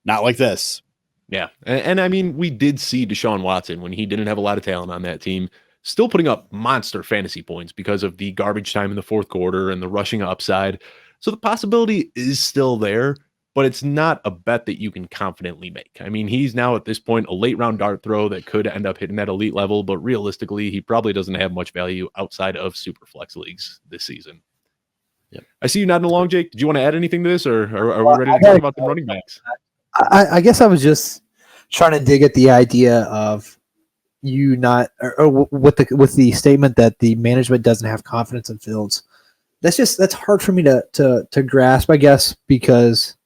not like this. Yeah. And I mean, we did see Deshaun Watson when he didn't have a lot of talent on that team, still putting up monster fantasy points because of the garbage time in the fourth quarter and the rushing upside. So the possibility is still there, but it's not a bet that you can confidently make. I mean, he's now at this point a late round dart throw that could end up hitting that elite level, but realistically, he probably doesn't have much value outside of super flex leagues this season. Yeah. I see you nodding along, Jake. Did you want to add anything to this, or are we ready to talk about the running backs? I guess I was just trying to dig at the idea of you not, or with the statement that the management doesn't have confidence in Fields. That's hard for me to grasp, I guess, because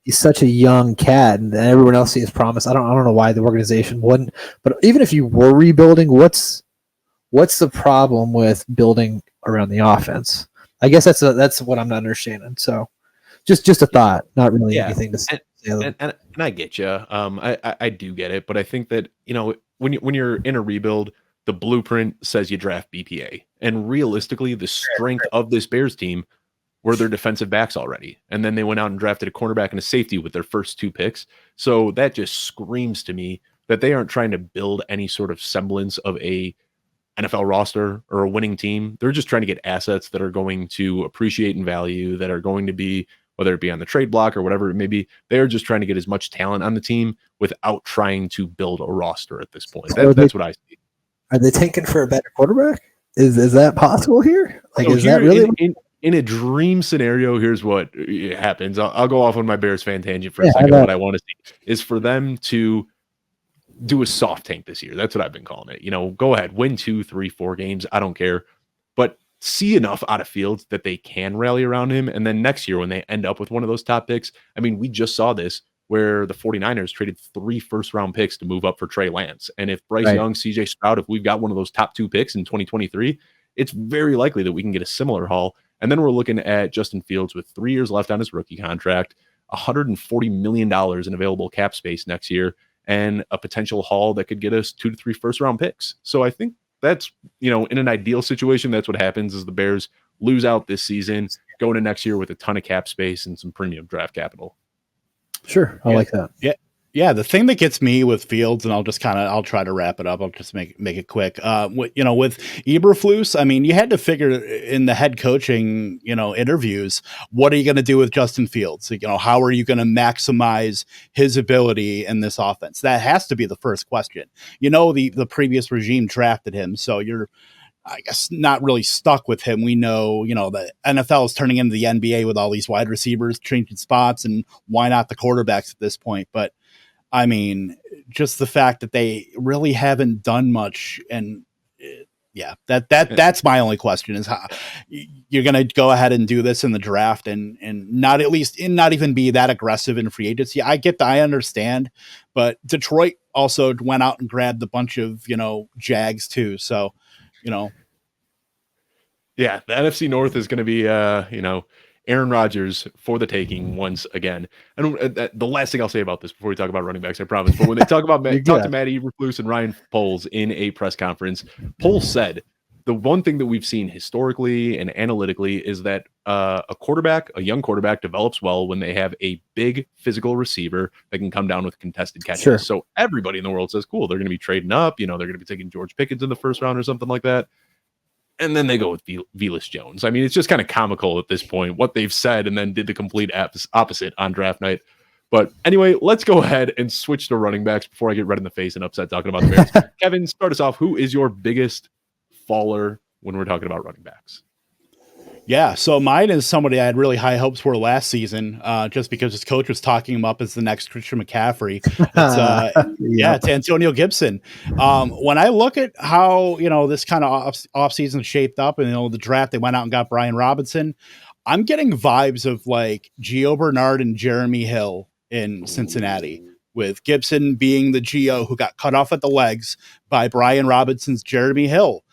he's such a young cat and everyone else sees promise. I don't know why the organization wouldn't, but even if you were rebuilding, what's the problem with building around the offense? I guess that's what I'm not understanding. So just a thought, not really anything to say. And I get you. I do get it, but I think that, when you're in a rebuild, the blueprint says you draft BPA, and realistically, the strength of this Bears team were their defensive backs already. And then they went out and drafted a cornerback and a safety with their first 2 picks. So that just screams to me that they aren't trying to build any sort of semblance of a NFL roster or a winning team. They're just trying to get assets that are going to appreciate in value, that are going to be, whether it be on the trade block or whatever it may be, they're just trying to get as much talent on the team without trying to build a roster at this point. That's what I see. Are they tanking for a better quarterback? Is that possible here? Like, is that really in a dream scenario? Here's what happens. I'll go off on my Bears fan tangent for a second. What I want to see is for them to do a soft tank this year. That's what I've been calling it. Go ahead, win 2, 3, 4 games. I don't care, but see enough out of Fields that they can rally around him. And then next year, when they end up with one of those top picks, I mean, we just saw this where the 49ers traded 3 first-round picks to move up for Trey Lance. And if Bryce Young, CJ Stroud, if we've got one of those top 2 picks in 2023, it's very likely that we can get a similar haul. And then we're looking at Justin Fields with 3 years left on his rookie contract, $140 million in available cap space next year, and a potential haul that could get us 2 to 3 first-round picks. So I think that's, in an ideal situation, that's what happens is the Bears lose out this season, go into next year with a ton of cap space and some premium draft capital. Sure. I like that. Yeah. Yeah. The thing that gets me with Fields, and I'll try to wrap it up. I'll just make it quick. With Eberflus, I mean, you had to figure in the head coaching, interviews, what are you going to do with Justin Fields? How are you going to maximize his ability in this offense? That has to be the first question. The previous regime drafted him, so you're, I guess, not really stuck with him. We know, the NFL is turning into the NBA with all these wide receivers changing spots, and why not the quarterbacks at this point? But I mean, just the fact that they really haven't done much, and that's my only question is how you're going to go ahead and do this in the draft and not even be that aggressive in free agency. I understand, but Detroit also went out and grabbed a bunch of, Jags too. So, Yeah, the NFC North is going to be, Aaron Rodgers for the taking once again. And the last thing I'll say about this before we talk about running backs, I promise. But when they talk about talk to Matty Eberflus and Ryan Poles in a press conference, Poles said the one thing that we've seen historically and analytically is that a young quarterback, develops well when they have a big physical receiver that can come down with contested catches. Sure. So everybody in the world says, cool, they're going to be trading up. They're going to be taking George Pickens in the first round or something like that. And then they go with Velus Jones. I mean, it's just kind of comical at this point what they've said and then did the complete opposite on draft night. But anyway, let's go ahead and switch to running backs before I get red in the face and upset talking about the Bears. Kevin, start us off. Who is your biggest faller when we're talking about running backs? Yeah, so mine is somebody I had really high hopes for last season, just because his coach was talking him up as the next Christian McCaffrey. It's Antonio Gibson. When I look at how this kind of offseason shaped up, and the draft, they went out and got Brian Robinson. I'm getting vibes of like Gio Bernard and Jeremy Hill in Cincinnati, with Gibson being the Gio who got cut off at the legs by Brian Robinson's Jeremy Hill.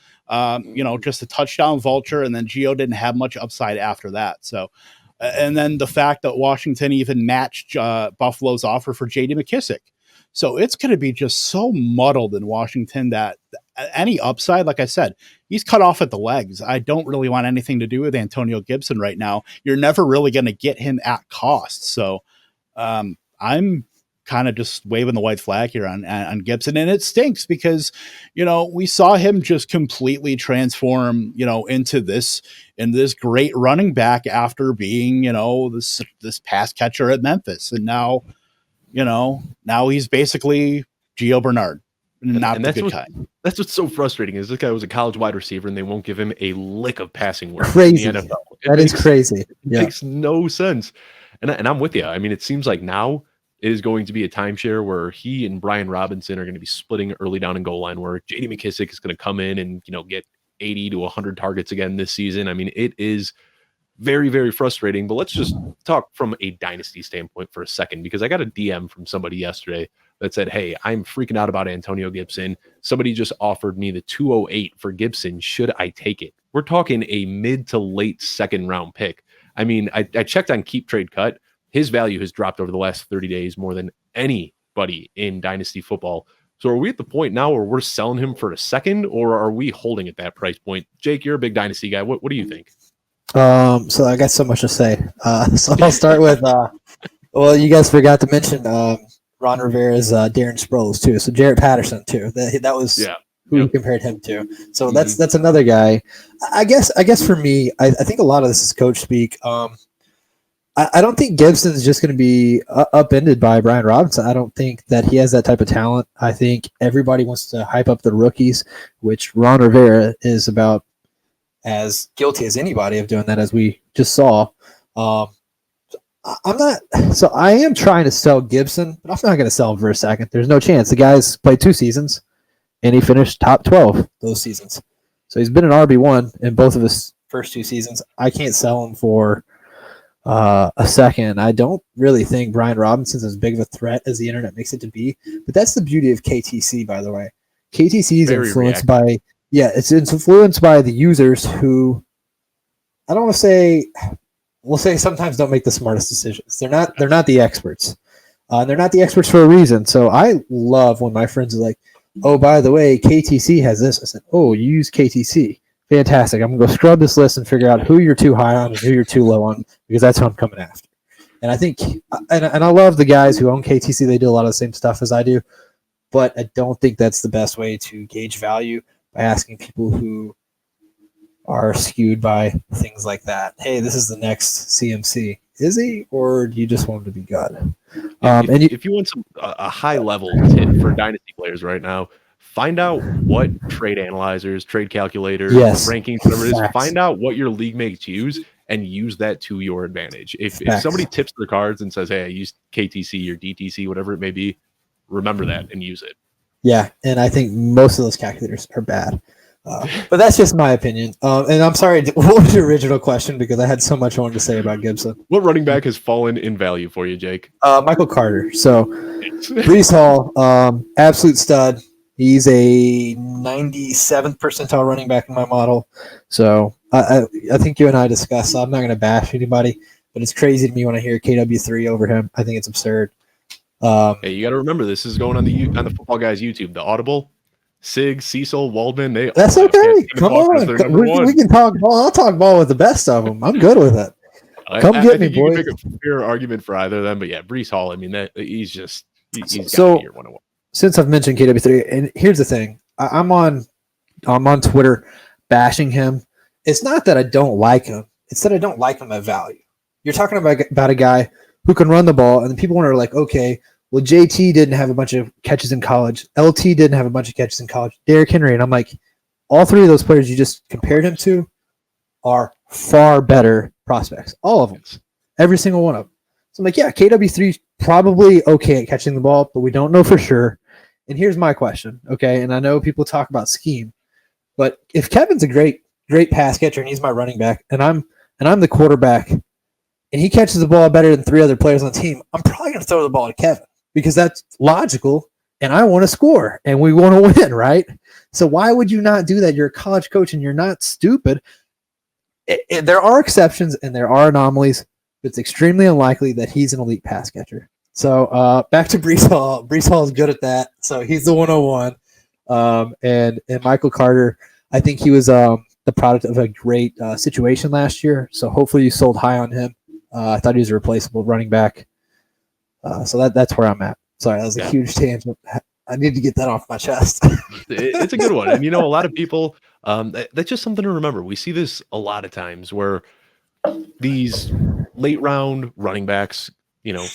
Just a touchdown vulture, and then Gio didn't have much upside after that. So, and then the fact that Washington even matched Buffalo's offer for J.D. McKissick. So it's going to be just so muddled in Washington that any upside, like I said, he's cut off at the legs. I don't really want anything to do with Antonio Gibson right now. You're never really going to get him at cost. So I'm kind of just waving the white flag here on Gibson. And it stinks because, we saw him just completely transform, into this great running back after being, this pass catcher at Memphis. And now he's basically Gio Bernard, not the good kind. That's what's so frustrating is this guy was a college wide receiver and they won't give him a lick of passing work. Crazy. In the NFL. That is crazy. It makes no sense. And I'm with you. I mean, it seems like now it is going to be a timeshare where he and Brian Robinson are going to be splitting early down and goal line work. J.D. McKissick is going to come in and, get 80 to 100 targets again this season. I mean, it is very, very frustrating. But let's just talk from a dynasty standpoint for a second, because I got a DM from somebody yesterday that said, hey, I'm freaking out about Antonio Gibson. Somebody just offered me the 208 for Gibson. Should I take it? We're talking a mid to late second round pick. I mean, I checked on Keep Trade Cut. His value has dropped over the last 30 days more than anybody in dynasty football. So are we at the point now where we're selling him for a second, or are we holding at that price point? Jake, you're a big dynasty guy. What do you think? So I got so much to say. So I'll start with, you guys forgot to mention Ron Rivera's Darren Sproles too. So Jarrett Patterson too. That was who he compared him to. So that's another guy. I guess for me, I think a lot of this is coach speak. I don't think Gibson's just going to be upended by Brian Robinson. I don't think that he has that type of talent. I think everybody wants to hype up the rookies, which Ron Rivera is about as guilty as anybody of doing that, as we just saw. I am trying to sell Gibson, but I'm not going to sell him for a second. There's no chance. The guy's played 2 seasons, and he finished top 12 those seasons. So he's been an RB1 in both of his first 2 seasons. I can't sell him for a second. I don't really think Brian Robinson's as big of a threat as the internet makes it to be, but that's the beauty of KTC, by the way. KTC is influenced by it's influenced by the users who, I don't want to say, we'll say sometimes don't make the smartest decisions. They're not the experts. They're not the experts for a reason. So I love when my friends are like, oh, by the way, KTC has this. I said, oh, you use KTC. Fantastic. I'm going to go scrub this list and figure out who you're too high on and who you're too low on, because that's who I'm coming after. And I think, and I love the guys who own KTC. They do a lot of the same stuff as I do, but I don't think that's the best way to gauge value, by asking people who are skewed by things like that. Hey, this is the next CMC. Is he, or do you just want him to be good? If you want a high level tip for dynasty players right now, find out what trade analyzers, trade calculators, rankings, whatever it is. Find out what your league mates use and use that to your advantage. If somebody tips their cards and says, hey, I used KTC or DTC, whatever it may be, remember that and use it. Yeah, and I think most of those calculators are bad. But that's just my opinion. And I'm sorry, what was your original question? Because I had so much I wanted to say about Gibson. What running back has fallen in value for you, Jake? Michael Carter. So Breece Hall, absolute stud. He's a 97th percentile running back in my model. So I think you and I discussed, so I'm not going to bash anybody, but it's crazy to me when I hear KW3 over him. I think it's absurd. Hey, you got to remember, this is going on the Football Guys YouTube. The Audible, Sig, Cecil, Waldman, that's okay. Come on. We can talk ball. I'll talk ball with the best of them. I'm good with it. Come get me, boys. You can make a fair argument for either of them, but yeah, Breece Hall, I mean, he's got to be your 101. Since I've mentioned KW3, and here's the thing, I'm on Twitter bashing him. It's not that I don't like him; it's that I don't like him at value. You're talking about a guy who can run the ball, and then people are like, okay, well, JT didn't have a bunch of catches in college, LT didn't have a bunch of catches in college, Derrick Henry, and I'm like, all three of those players you just compared him to are far better prospects, all of them, every single one of them. So I'm like, yeah, KW3 probably okay at catching the ball, but we don't know for sure. And here's my question, okay? And I know people talk about scheme, but if Kevin's a great pass catcher and he's my running back, and I'm the quarterback, and he catches the ball better than three other players on the team, I'm probably going to throw the ball to Kevin because that's logical, and I want to score, and we want to win, right? So why would you not do that? You're a college coach, and you're not stupid. There are exceptions, and there are anomalies, but it's extremely unlikely that he's an elite pass catcher. So back to Breece Hall. Breece Hall is good at that. So he's the 101. And Michael Carter, I think he was the product of a great situation last year. So hopefully you sold high on him. I thought he was a replaceable running back. So that's where I'm at. Sorry, that was a huge tangent. I need to get that off my chest. It's a good one. And, a lot of people, that's just something to remember. We see this a lot of times where these late round running backs,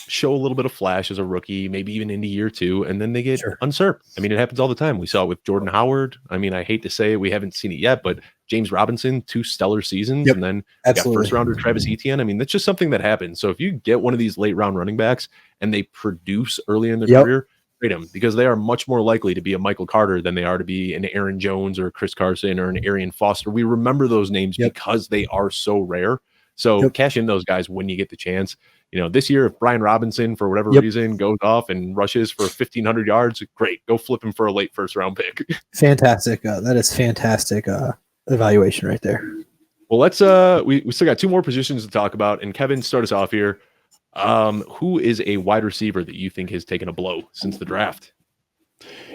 show a little bit of flash as a rookie, maybe even into year two, and then they get usurped. I mean, it happens all the time. We saw it with Jordan Howard. I mean, I hate to say it, we haven't seen it yet, but James Robinson, 2 stellar seasons, and then first rounder Travis Etienne. I mean, that's just something that happens. So if you get one of these late round running backs and they produce early in their career, trade them, because they are much more likely to be a Michael Carter than they are to be an Aaron Jones or Chris Carson or an Arian Foster. We remember those names because they are so rare. So cash in those guys when you get the chance. This year, if Brian Robinson, for whatever reason, goes off and rushes for 1,500 yards, great. Go flip him for a late first-round pick. Fantastic. That is fantastic evaluation right there. Well, let's we still got 2 more positions to talk about. And Kevin, start us off here. Who is a wide receiver that you think has taken a blow since the draft?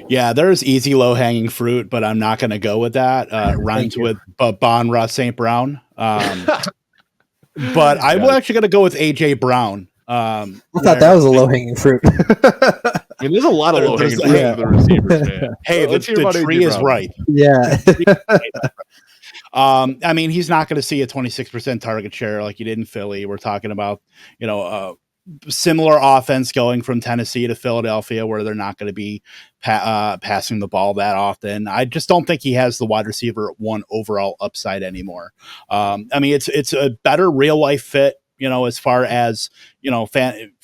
Yeah, there's easy low-hanging fruit, but I'm not going to go with that. Rhymes with Bonra St. Brown. But I'm actually going to go with A.J. Brown. I thought that was a low-hanging fruit. I mean, there's a lot of low-hanging fruit for the receivers, man. Hey, the tree is right. Yeah. I mean, he's not going to see a 26% target share like he did in Philly. We're talking about, similar offense going from Tennessee to Philadelphia, where they're not going to be passing the ball that often. I just don't think he has the wide receiver 1 overall upside anymore. I mean, it's a better real life fit, as far as,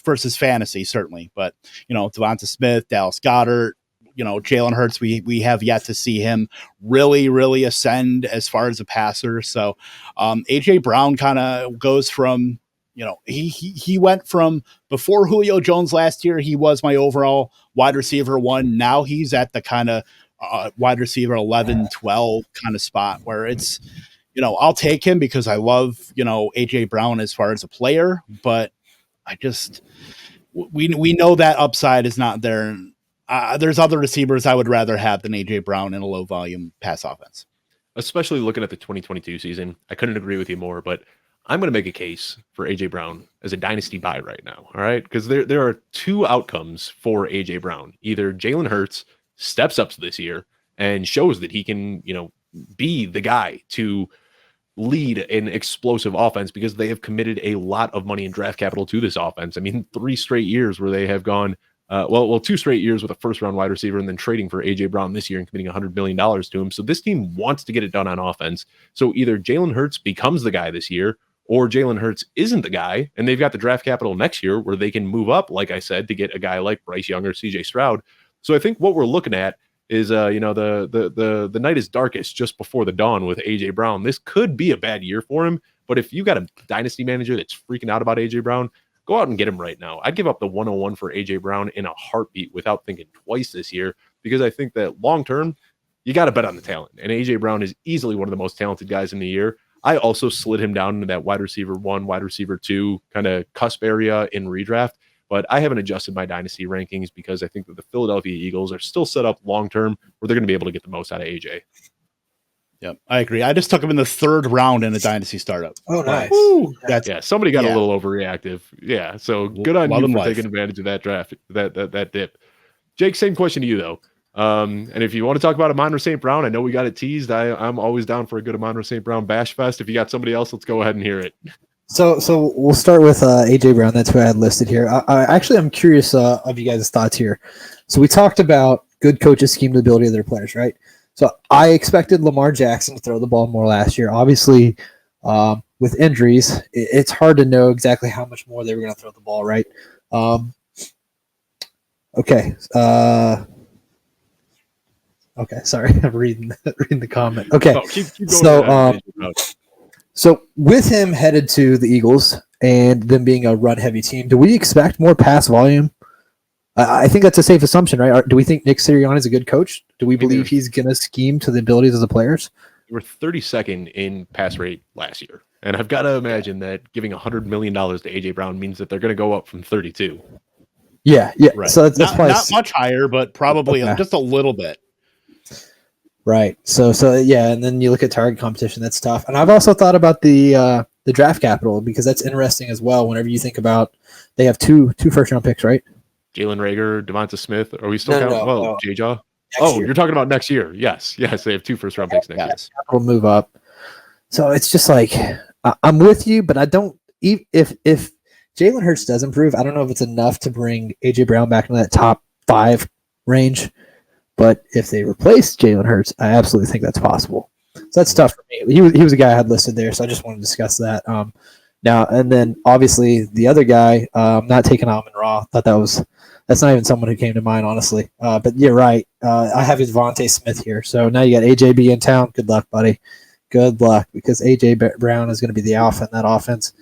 versus fantasy, certainly. But, DeVonta Smith, Dallas Goedert, Jalen Hurts, we have yet to see him really, really ascend as far as a passer. So A.J. Brown kind of goes from, he went from before Julio Jones last year, he was my overall wide receiver 1. Now he's at the kind of wide receiver 11, 12 kind of spot where it's, I'll take him because I love, A.J. Brown as far as a player, but I just, we know that upside is not there. There's other receivers I would rather have than A.J. Brown in a low volume pass offense. Especially looking at the 2022 season. I couldn't agree with you more, but I'm going to make a case for A.J. Brown as a dynasty buy right now, all right? Because there are 2 outcomes for A.J. Brown. Either Jalen Hurts steps up this year and shows that he can, be the guy to lead an explosive offense, because they have committed a lot of money in draft capital to this offense. I mean, 3 straight years where they have gone, 2 straight years with a first-round wide receiver and then trading for A.J. Brown this year and committing $100 million to him. So this team wants to get it done on offense. So either Jalen Hurts becomes the guy this year, or Jalen Hurts isn't the guy, and they've got the draft capital next year where they can move up, like I said, to get a guy like Bryce Young or CJ Stroud. So I think what we're looking at is, the night is darkest just before the dawn with A.J. Brown. This could be a bad year for him, but if you got a dynasty manager that's freaking out about A.J. Brown, go out and get him right now. I'd give up the 101 for A.J. Brown in a heartbeat without thinking twice this year. because I think that long term, you got to bet on the talent. And A.J. Brown is easily one of the most talented guys in the year. I also slid him down into that wide receiver 1, wide receiver 2 kind of cusp area in redraft. But I haven't adjusted my dynasty rankings because I think that the Philadelphia Eagles are still set up long term where they're going to be able to get the most out of AJ. Yep, I agree. I just took him in the 3rd round in a dynasty startup. Oh, nice. Somebody got a little overreactive. Yeah, so good on you for taking advantage of that draft, that dip. Jake, same question to you though. And if you want to talk about Amon-Ra St. Brown, I know we got it teased. I'm always down for a good Amon-Ra St. Brown bash fest. If you got somebody else, let's go ahead and hear it. So we'll start with AJ Brown. That's who I had listed here. I'm curious of you guys' thoughts here. So we talked about good coaches scheme the ability of their players, right? So I expected Lamar Jackson to throw the ball more last year. Obviously, with injuries, it's hard to know exactly how much more they were going to throw the ball, right? Okay. Okay. Sorry, I'm reading the comment. Okay. Keep going. So with him headed to the Eagles and them being a run-heavy team, do we expect more pass volume? I think that's a safe assumption, right? Do we think Nick Sirianni is a good coach? Do we believe he's going to scheme to the abilities of the players? They were 32nd in pass rate last year. And I've got to imagine that giving $100 million to A.J. Brown means that they're going to go up from 32. Yeah. Right. So that's not much higher, but probably just a little bit. Right. So yeah, and then you look at target competition, that's tough. And I've also thought about the draft capital because that's interesting as well. Whenever you think about, they have two first-round picks, right? Jalen Reagor, DeVonta Smith. Are we still counting? No. J-Jaw? You're talking about next year. Yes. They have 2 first-round picks next year. Capital move up. So it's just like, I'm with you, but I don't – if Jalen Hurts does improve, I don't know if it's enough to bring A.J. Brown back into that top 5 range. But if they replace Jalen Hurts, I absolutely think that's possible. So that's tough for me. He was a guy I had listed there, so I just wanted to discuss that. Now, and then obviously the other guy, not taking Amon-Ra, thought that's not even someone who came to mind, honestly. But you're right. I have DeVonta Smith here. So now you got AJB in town. Good luck, buddy. Good luck, because AJ Brown is going to be the alpha in that offense.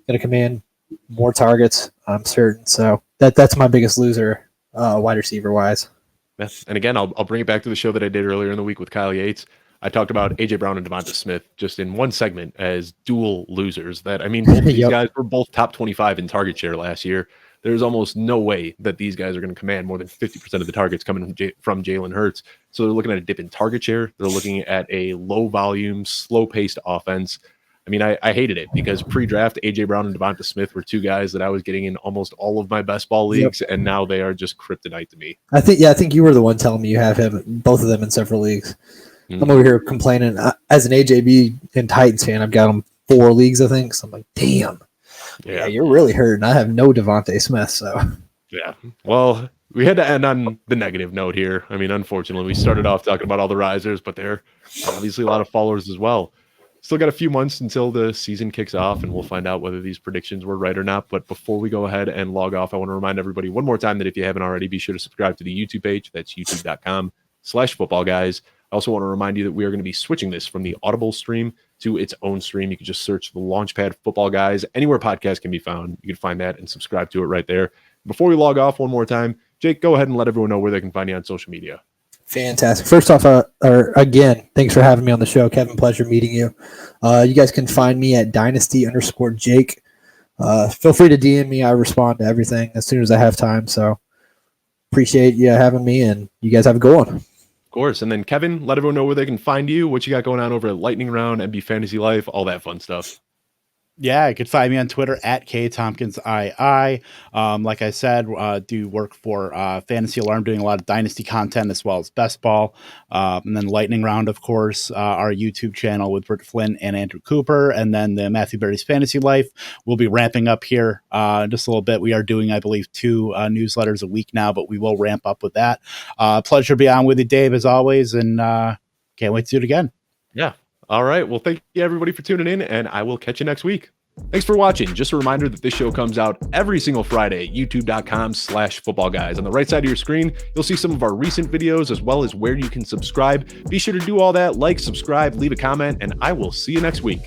Going to command more targets, I'm certain. So that's my biggest loser, wide receiver wise. Yes. And again, I'll bring it back to the show that I did earlier in the week with Kyle Yates. I talked about A.J. Brown and DeVonta Smith just in one segment as dual losers. Both of these guys were both top 25 in target share last year. There's almost no way that these guys are going to command more than 50% of the targets coming from Jalen Hurts. So they're looking at a dip in target share. They're looking at a low volume, slow paced offense. I mean, I hated it because pre-draft, A.J. Brown and DeVonta Smith were 2 guys that I was getting in almost all of my best ball leagues, and now they are just kryptonite to me. I think you were the one telling me you have both of them in several leagues. Mm-hmm. I'm over here complaining. As an AJB and Titans fan, I've got them 4 leagues, I think. So I'm like, damn. Yeah, you're really hurting. I have no DeVonta Smith, so. Yeah. Well, we had to end on the negative note here. I mean, unfortunately, we started off talking about all the risers, but there are obviously a lot of followers as well. Still got a few months until the season kicks off, and we'll find out whether these predictions were right or not. But before we go ahead and log off, I want to remind everybody one more time that if you haven't already, be sure to subscribe to the YouTube page. That's youtube.com/footballguys. I also want to remind you that we are going to be switching this from the Audible stream to its own stream. You can just search the Launchpad Football Guys. Anywhere podcasts can be found, you can find that and subscribe to it right there. Before we log off one more time, Jake, go ahead and let everyone know where they can find you on social media. Fantastic. First off, again, thanks for having me on the show, Kevin. Pleasure meeting you. You guys can find me at Dynasty_Jake. Feel free to DM me. I respond to everything as soon as I have time. So appreciate you having me, and you guys have a good one. Of course. And then Kevin, let everyone know where they can find you, what you got going on over at Lightning Round, MB Fantasy Life, all that fun stuff. Yeah, you can find me on Twitter at KTompkinsII. Like I said, do work for Fantasy Alarm, doing a lot of Dynasty content as well as Best Ball. And then Lightning Round, of course, our YouTube channel with Britt Flynn and Andrew Cooper. And then the Matthew Berry's Fantasy Life will be ramping up here just a little bit. We are doing, I believe, 2 newsletters a week now, but we will ramp up with that. Pleasure to be on with you, Dave, as always. And can't wait to do it again. Yeah. All right. Well, thank you, everybody, for tuning in, and I will catch you next week. Thanks for watching. Just a reminder that this show comes out every single Friday at youtube.com/footballguys. On the right side of your screen, you'll see some of our recent videos as well as where you can subscribe. Be sure to do all that, like, subscribe, leave a comment, and I will see you next week.